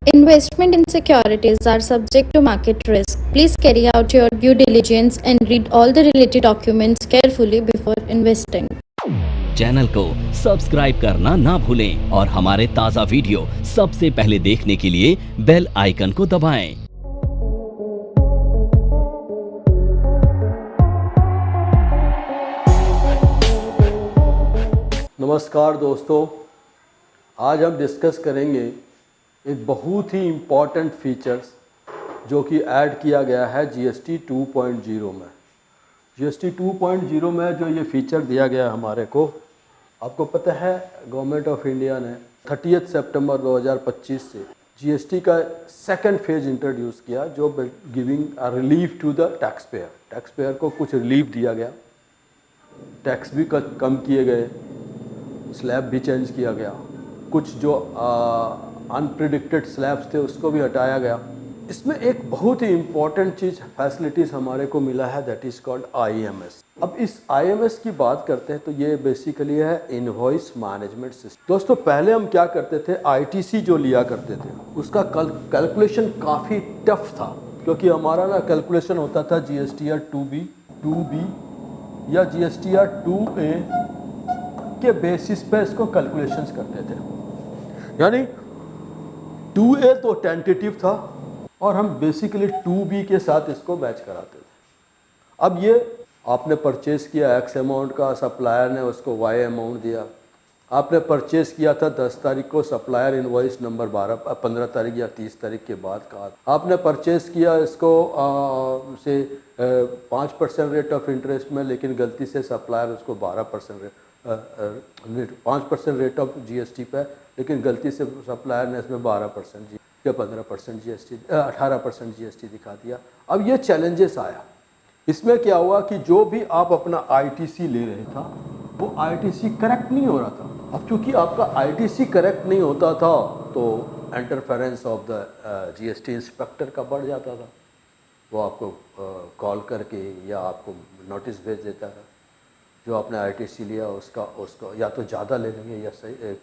Investment in securities are subject to market risk. Please carry out your due diligence and read all the related documents carefully before investing. Channel को subscribe करना ना भूलें और हमारे ताज़ा video सबसे पहले देखने के लिए बेल आइकन को दबाएं। नमस्कार दोस्तों, आज हम डिस्कस करेंगे एक बहुत ही इम्पॉर्टेंट फीचर्स जो कि ऐड किया गया है जीएसटी 2.0 में। जीएसटी 2.0 में जो ये फीचर दिया गया हमारे को, आपको पता है गवर्नमेंट ऑफ इंडिया ने 30 सितंबर 2025 से जीएसटी का सेकंड फेज इंट्रोड्यूस किया, जो giving a relief to the tax payer को कुछ रिलीफ दिया गया, टैक्स भी कम किए गए, स्लैब भी चेंज किया गया, कुछ जो अनप्रिडिक्टेड स्लैब्स थे उसको भी हटाया गया। इसमें एक बहुत ही इम्पॉर्टेंट चीज़ फैसिलिटीज़ हमारे को मिला है, दैट इज़ कॉल्ड आईएमएस। अब इस आईएमएस की बात करते हैं तो ये बेसिकली है इनवॉइस मैनेजमेंट सिस्टम। दोस्तों, पहले हम क्या करते थे, आईटीसी जो लिया करते थे उसका कैलकुलेशन काफ़ी टफ था, क्योंकि हमारा ना कैलकुलेशन होता था जीएसटीआर 2B या जीएसटीआर 2A के बेसिस पे इसको कैलकुलेशंस करते थे। यानी 2A तो टेंटेटिव था और हम बेसिकली 2B के साथ इसको मैच कराते थे। अब ये आपने परचेज़ किया एक्स अमाउंट का, सप्लायर ने उसको वाई अमाउंट दिया। आपने परचेज़ किया था 10 तारीख को, सप्लायर इनवॉइस नंबर 15 तारीख या 30 तारीख के बाद का। आपने परचेज़ किया इसको 5% रेट ऑफ इंटरेस्ट में, लेकिन गलती से सप्लायर उसको 5% रेट ऑफ जीएसटी पे, लेकिन गलती से सप्लायर ने इसमें 12% या 15% जीएसटी 18% जीएसटी दिखा दिया। अब ये चैलेंजेस आया। इसमें क्या हुआ कि जो भी आप अपना आईटीसी ले रहे था वो आईटीसी करेक्ट नहीं हो रहा था। अब चूँकि आपका आईटीसी करेक्ट नहीं होता था तो interference of the GST inspector का बढ़ जाता था। वो आपको कॉल करके या आपको नोटिस भेज देता था, जो आपने आईटीसी लिया उसको या तो ज़्यादा ले लेंगे या सही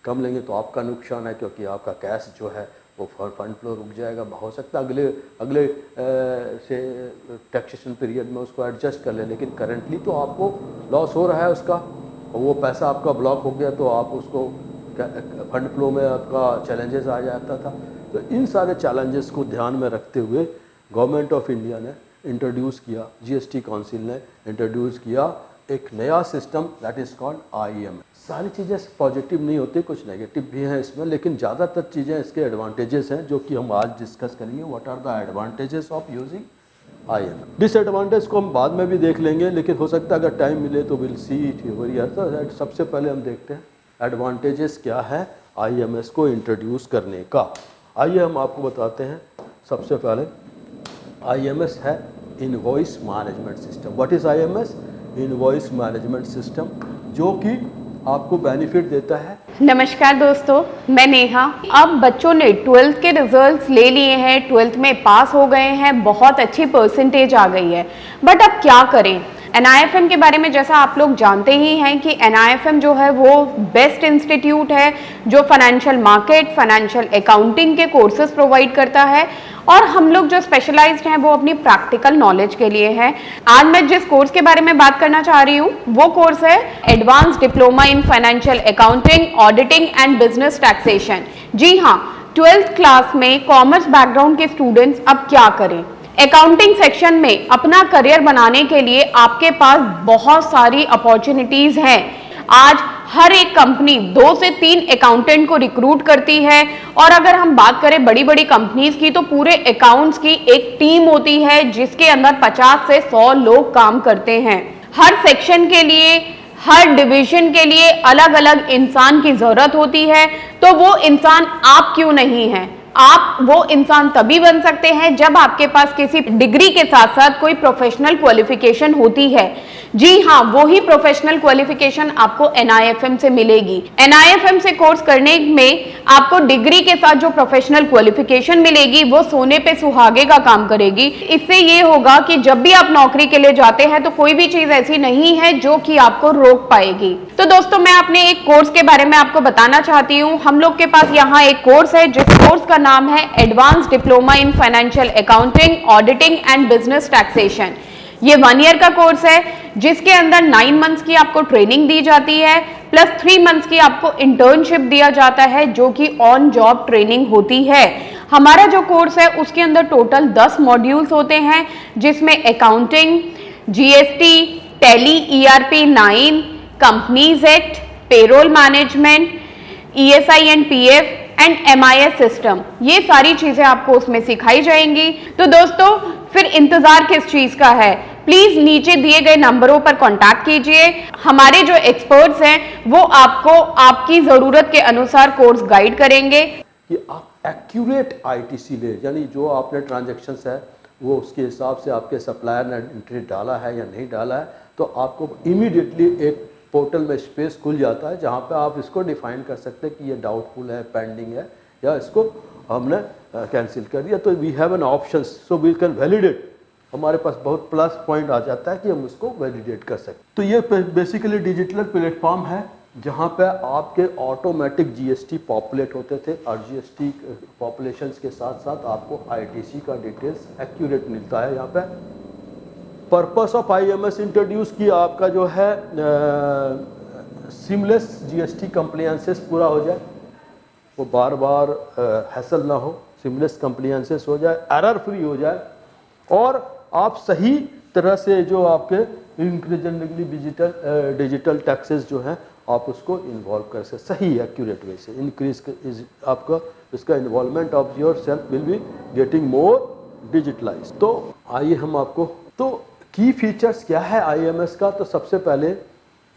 कम लेंगे तो आपका नुकसान है, क्योंकि आपका कैश जो है वो फंड फ्लो रुक जाएगा। हो सकता है अगले से टैक्सेशन पीरियड में उसको एडजस्ट कर ले, लेकिन करेंटली तो आपको लॉस हो रहा है उसका, और वो पैसा आपका ब्लॉक हो गया तो आप उसको फंड फ्लो में आपका चैलेंजेस आ जाता था। तो इन सारे चैलेंजेस को ध्यान में रखते हुए गवर्नमेंट ऑफ इंडिया ने इंट्रोड्यूस किया, जीएसटी काउंसिल ने इंट्रोड्यूस किया एक नया system, that is called IMS. सारी चीज़ें पॉजिटिव नहीं होती, कुछ नेगेटिव भी हैं इसमें, लेकिन ज़्यादातर चीज़ें इसके एडवांटेजेस हैं जो कि हम आज डिस्कस करेंगे। What are the advantages of using IMS. Disadvantage को हम बाद में भी देख लेंगे, लेकिन हो सकता है अगर टाइम मिले तो विल सी इट हियर। तो सबसे पहले हम देखते हैं एडवांटेजेस क्या है आईएमएस को इंट्रोड्यूस करने का। आइए हम आपको बताते हैं। सबसे पहले आईएमएस है invoice management system. What is IMS? Invoice management system, जो कि आपको बेनिफिट देता है। नमस्कार दोस्तों, मैं नेहा। अब बच्चों ने 12th के रिजल्ट्स ले लिए हैं, 12th में पास हो गए हैं, बहुत अच्छी परसेंटेज आ गई है, बट अब क्या करें? NIFM के बारे में जैसा आप लोग जानते ही हैं कि NIFM जो है वो बेस्ट इंस्टीट्यूट है जो फाइनेंशियल मार्केट, फाइनेंशियल अकाउंटिंग के कोर्सेज प्रोवाइड करता है, और हम लोग जो स्पेशलाइज्ड हैं वो अपनी प्रैक्टिकल नॉलेज के लिए है। आज मैं जिस कोर्स के बारे में बात करना चाह रही हूँ वो कोर्स है advance diploma in financial accounting, auditing and business taxation. जी हाँ, 12th क्लास में कॉमर्स बैकग्राउंड के स्टूडेंट्स अब क्या करें? अकाउंटिंग सेक्शन में अपना करियर बनाने के लिए आपके पास बहुत सारी अपॉर्चुनिटीज हैं। आज हर एक कंपनी 2 से 3 अकाउंटेंट को रिक्रूट करती है, और अगर हम बात करें बड़ी बड़ी कंपनीज की तो पूरे अकाउंट्स की एक टीम होती है जिसके अंदर 50 से 100 लोग काम करते हैं। हर सेक्शन के लिए, हर डिवीजन के लिए अलग अलग इंसान की जरूरत होती है, तो वो इंसान आप क्यों नहीं है? आप वो इंसान तभी बन सकते हैं जब आपके पास किसी डिग्री के साथ साथ कोई प्रोफेशनल क्वालिफिकेशन होती है। जी हाँ, वो ही प्रोफेशनल क्वालिफिकेशन आपको NIFM से मिलेगी। NIFM से कोर्स करने में आपको डिग्री के साथ जो प्रोफेशनल क्वालिफिकेशन मिलेगी वो सोने पे सुहागे का काम करेगी। इससे ये होगा कि जब भी आप नौकरी के लिए जाते हैं तो कोई भी चीज ऐसी नहीं है जो कि आपको रोक पाएगी। तो दोस्तों, मैं अपने एक कोर्स के बारे में आपको बताना चाहती हूँ। हम लोग के पास यहाँ एक कोर्स है जिस कोर्स का नाम है advance diploma in financial accounting, auditing and business taxation. ये 1 ईयर का कोर्स है जिसके अंदर 9 मंथ्स की आपको ट्रेनिंग दी जाती है प्लस 3 मंथ्स की आपको इंटर्नशिप दिया जाता है जो कि ऑन जॉब ट्रेनिंग होती है। हमारा जो कोर्स है उसके अंदर टोटल 10 मॉड्यूल्स होते हैं जिसमें accounting, GST, tally, ERP 9, companies act, payroll management, ESI and PF and MIS system, ये सारी चीजें आपको उसमें सिखाई जाएंगी। तो दोस्तों, फिर इंतजार किस चीज का है? प्लीज नीचे दिए गए नंबरों पर कांटेक्ट कीजिए। हमारे जो एक्सपर्ट्स हैं वो आपको आपकी जरूरत के अनुसार कोर्स गाइड करेंगे कि आप एक्यूरेट ITC ले, यानी जो आपने ट्रांजैक्शंस है वो उसके हिसाब से आपके सप्लायर ने एंट्री डाला है या नहीं डाला है, तो आपको इमीडिएटली एक पोर्टल में स्पेस खुल जाता है जहाँ पे आप इसको डिफाइन कर सकते हैं कि ये डाउटफुल है, पेंडिंग है, या इसको हमने कैंसिल कर दिया। तो we have an option, so we can validate. हमारे पास बहुत प्लस पॉइंट आ जाता है कि हम इसको वैलिडेट कर सकते। तो ये बेसिकली डिजिटल प्लेटफॉर्म है जहाँ पे आपके ऑटोमेटिक GST पॉपुलेट होते थे और GST पॉपुलेशंस के साथ साथ आपको ITC का डिटेल्स एक्यूरेट मिलता है। यहाँ पे पर्पस ऑफ IMS इंट्रोड्यूस किया आपका जो है सीमलेस GST कंप्लायंसेस पूरा हो जाए, वो बार बार हैसल ना हो, सीमलेस कंप्लायंसेस हो जाए, एरर फ्री हो जाए और आप सही तरह से जो आपके इंक्रीजेंटली डिजिटल टैक्सेस जो हैं आप उसको इन्वॉल्व कर सकते, सही एक्यूरेट वे से इंक्रीज आपका इसका involvement of your self will be getting more digitalize. तो आइए हम आपको, तो की फीचर्स क्या है IMS का? तो सबसे पहले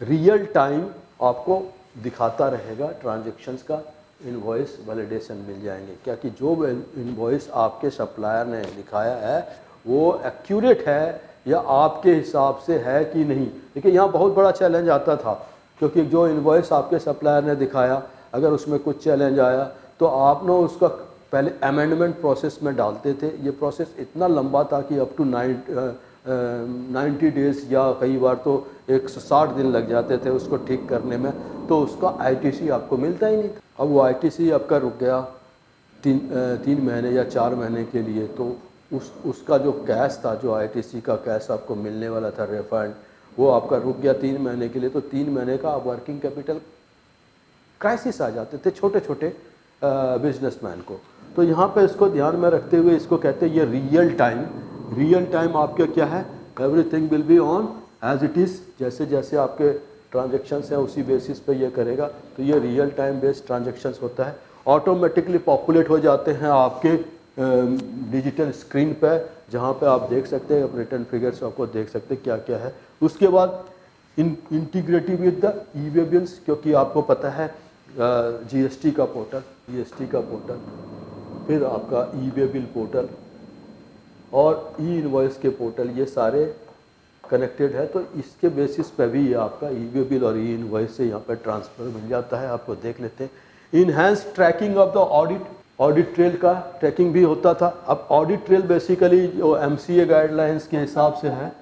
रियल टाइम आपको दिखाता रहेगा ट्रांजैक्शंस का, इनवॉइस वैलिडेशन मिल जाएंगे क्या कि जो इनवॉइस आपके सप्लायर ने दिखाया है वो एक्यूरेट है या आपके हिसाब से है कि नहीं। देखिए यहाँ बहुत बड़ा चैलेंज आता था क्योंकि जो इनवॉइस आपके सप्लायर ने दिखाया अगर उसमें कुछ चैलेंज आया तो आप ना उसका पहले अमेंडमेंट प्रोसेस में डालते थे। ये प्रोसेस इतना लंबा था कि अप टू 90 डेज़ या कई बार तो 160 दिन लग जाते थे उसको ठीक करने में, तो उसका ITC आपको मिलता ही नहीं था। अब वो ITC आपका रुक गया 3 महीने या 4 महीने के लिए, तो उसका जो कैश था, जो ITC का कैश आपको मिलने वाला था रिफंड, वो आपका रुक गया 3 महीने के लिए। तो 3 महीने का वर्किंग कैपिटल क्राइसिस आ जाते थे छोटे छोटे बिजनेसमैन को। तो यहाँ पे इसको ध्यान में रखते हुए इसको कहते हैं ये रियल टाइम आपके क्या है, everything will be on as it is, जैसे जैसे आपके ट्रांजेक्शन्स हैं उसी बेसिस पे ये करेगा। तो ये रियल टाइम बेस्ड ट्रांजेक्शन्स होता है, ऑटोमेटिकली पॉपुलेट हो जाते हैं आपके डिजिटल स्क्रीन पे जहाँ पे आप देख सकते हैं रिटर्न फिगर्स आपको देख सकते हैं क्या क्या है। उसके बाद integrative with the e-way bills, क्योंकि आपको पता है GST का पोर्टल, फिर आपका ई-वे बिल पोर्टल और ई-इनवॉइस के पोर्टल, ये सारे कनेक्टेड है। तो इसके बेसिस पे भी आपका ई-वे बिल और ई-इनवॉइस से यहाँ पर ट्रांसफ़र मिल जाता है। आपको देख लेते हैं enhance tracking of the audit trail का ट्रैकिंग भी होता था। अब ऑडिट ट्रेल बेसिकली जो MCA गाइडलाइंस के हिसाब से है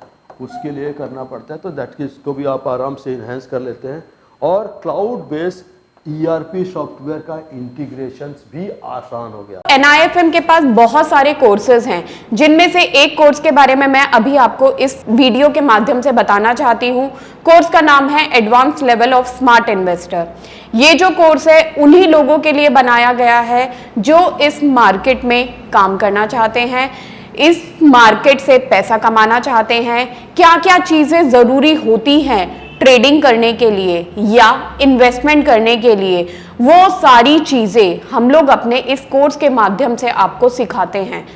उसके लिए करना पड़ता है, तो दैट की इसको भी आप आराम से इन्हेंस कर लेते हैं। और क्लाउड बेस्ड ERP सॉफ्टवेयर का इंटीग्रेशंस भी आसान हो गया। NIFM के पास बहुत सारे कोर्सेज हैं जिनमें से एक कोर्स के बारे में मैं अभी आपको इस वीडियो के माध्यम से बताना चाहती हूँ। कोर्स का नाम है advance level of smart investor. ये जो कोर्स है उन्हीं लोगों के लिए बनाया गया है जो इस मार्केट में काम करना चाहते हैं, इस मार्केट से पैसा कमाना चाहते हैं। क्या क्या चीजें जरूरी होती हैं ट्रेडिंग करने के लिए या इन्वेस्टमेंट करने के लिए, वो सारी चीजें हम लोग अपने इस कोर्स के माध्यम से आपको सिखाते हैं।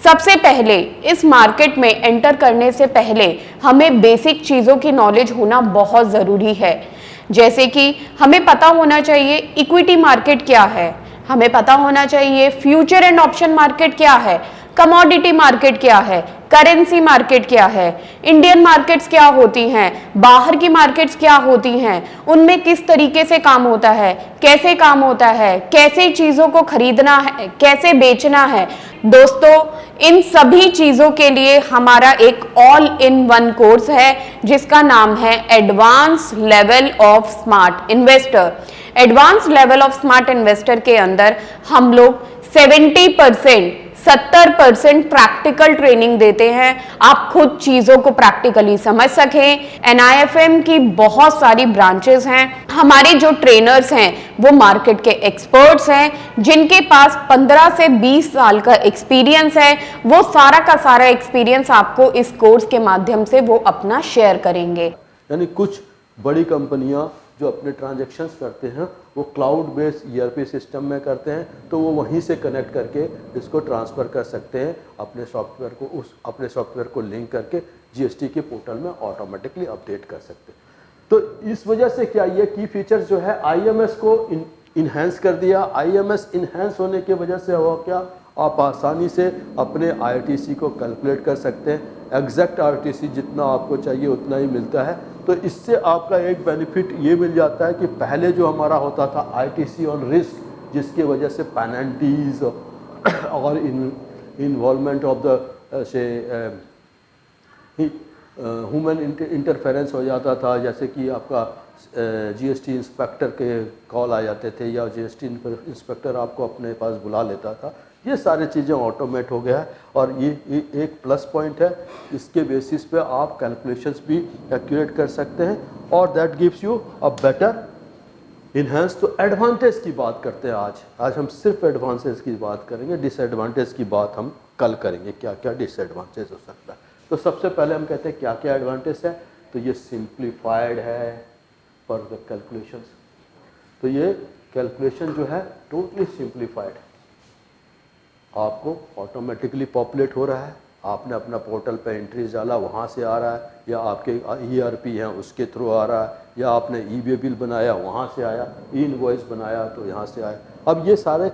सबसे पहले इस मार्केट में एंटर करने से पहले हमें बेसिक चीजों की नॉलेज होना बहुत जरूरी है। जैसे कि हमें पता होना चाहिए इक्विटी मार्केट क्या है, हमें पता होना चाहिए फ्यूचर एंड ऑप्शन मार्केट क्या है, कमोडिटी मार्केट क्या है, करेंसी मार्केट क्या है, इंडियन मार्केट्स क्या होती हैं, बाहर की मार्केट्स क्या होती हैं, उनमें किस तरीके से काम होता है, कैसे काम होता है, कैसे चीजों को खरीदना है, कैसे बेचना है। दोस्तों, इन सभी चीजों के लिए हमारा एक ऑल इन वन कोर्स है जिसका नाम है advance level of smart investor. Advance level of smart investor के अंदर हम लोग 70% प्रैक्टिकल ट्रेनिंग देते हैं, आप खुद चीजों को प्रैक्टिकली समझ सकें। NIFM की बहुत सारी ब्रांचेस हैं, हमारे जो ट्रेनर्स हैं वो मार्केट के एक्सपर्ट्स हैं जिनके पास 15 से 20 साल का एक्सपीरियंस है। वो सारा का सारा एक्सपीरियंस आपको इस कोर्स के माध्यम से वो अपना शेयर करेंगे। यानी कुछ बड़ी कंपनियां जो अपने ट्रांजैक्शंस करते हैं वो क्लाउड बेस्ड ERP सिस्टम में करते हैं, तो वो वहीं से कनेक्ट करके इसको ट्रांसफ़र कर सकते हैं अपने सॉफ्टवेयर को लिंक करके GST के पोर्टल में ऑटोमेटिकली अपडेट कर सकते हैं। तो इस वजह से क्या ये की फीचर्स जो है IMS को इन्हेंस कर दिया। IMS इन्हेंस होने की वजह से हुआ क्या, आप आसानी से अपने IRTC को कैलकुलेट कर सकते हैं। एग्जैक्ट IRTC जितना आपको चाहिए उतना ही मिलता है। तो इससे आपका एक बेनिफिट ये मिल जाता है कि पहले जो हमारा होता था ITC ऑन रिस्क, जिसकी वजह से पेनल्टीज और इन्वॉल्वमेंट ऑफ द से ह्यूमन इंटरफेरेंस हो जाता था, जैसे कि आपका GST इंस्पेक्टर के कॉल आ जाते थे या GST इंस्पेक्टर आपको अपने पास बुला लेता था। ये सारी चीज़ें ऑटोमेट हो गया है और ये एक प्लस पॉइंट है। इसके बेसिस पे आप कैलकुलेशंस भी एक्यूरेट कर सकते हैं और that gives you a better enhance. तो एडवांटेज की बात करते हैं आज हम सिर्फ एडवांटेज की बात करेंगे, डिसएडवांटेज की बात हम कल करेंगे, क्या क्या डिसएडवांटेज हो सकता है। तो सबसे पहले हम कहते हैं क्या क्या एडवांटेज है, तो ये सिंप्लीफाइड है फॉर द कैलकुलेशंस। तो ये कैलकुलेशन जो है टोटली सिंप्लीफाइड है, आपको ऑटोमेटिकली पॉपुलेट हो रहा है, आपने अपना पोर्टल पे एंट्रीज डाला वहाँ से आ रहा है, या आपके ERP हैं उसके थ्रू आ रहा है, या आपने eBay बिल बनाया वहाँ से आया, इनवॉइस बनाया तो यहाँ से आया। अब ये सारे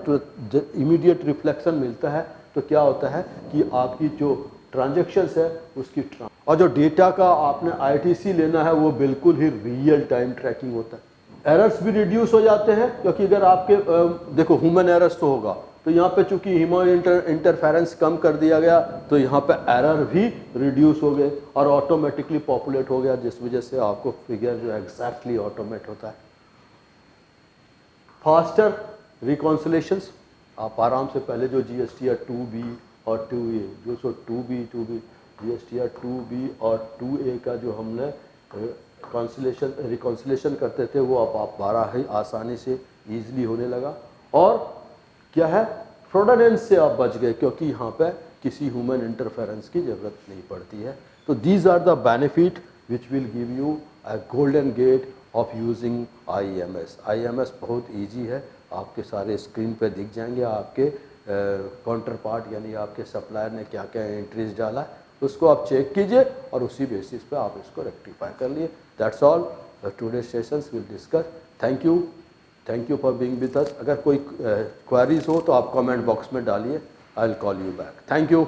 इमीडिएट रिफ्लेक्शन मिलता है, तो क्या होता है कि आपकी जो ट्रांजेक्शन्स है उसकी और जो डेटा का आपने ITC लेना है वो बिल्कुल ही रियल टाइम ट्रैकिंग होता है। एरर्स भी रिड्यूस हो जाते हैं, क्योंकि अगर आपके देखो ह्यूमन एरर्स तो होगा, तो यहाँ पे चूंकि ह्यूमन इंटरफेरेंस कम कर दिया गया तो यहाँ पे एरर भी रिड्यूस हो गए और ऑटोमेटिकली पॉपुलेट हो गया, जिस वजह से आपको फिगर जो एग्जैक्टली ऑटोमेट होता है। फास्टर रिकॉन्सिलेशंस, आप आराम से पहले जो GSTR 2B और 2A, जो सो 2B GSTR 2B और 2A का जो हमने रिकॉन्सिलेशन करते थे वो अब आप बारह ही आसानी से ईजिली होने लगा। और क्या है, फ्रॉडनेंस से आप बच गए, क्योंकि यहाँ पे किसी ह्यूमन इंटरफेरेंस की ज़रूरत नहीं पड़ती है। तो these are the benefit which will give you a golden gate of using IMS। IMS बहुत इजी है, आपके सारे स्क्रीन पे दिख जाएंगे, आपके काउंटर पार्ट यानी आपके सप्लायर ने क्या क्या एंट्रीज डाला, उसको आप चेक कीजिए और उसी बेसिस पे आप इसको रेक्टिफाई कर लिए। That's all today sessions will discuss. Thank you for being with us. अगर कोई क्वेरीज हो तो आप कमेंट बॉक्स में डालिए, I will call you back. Thank you.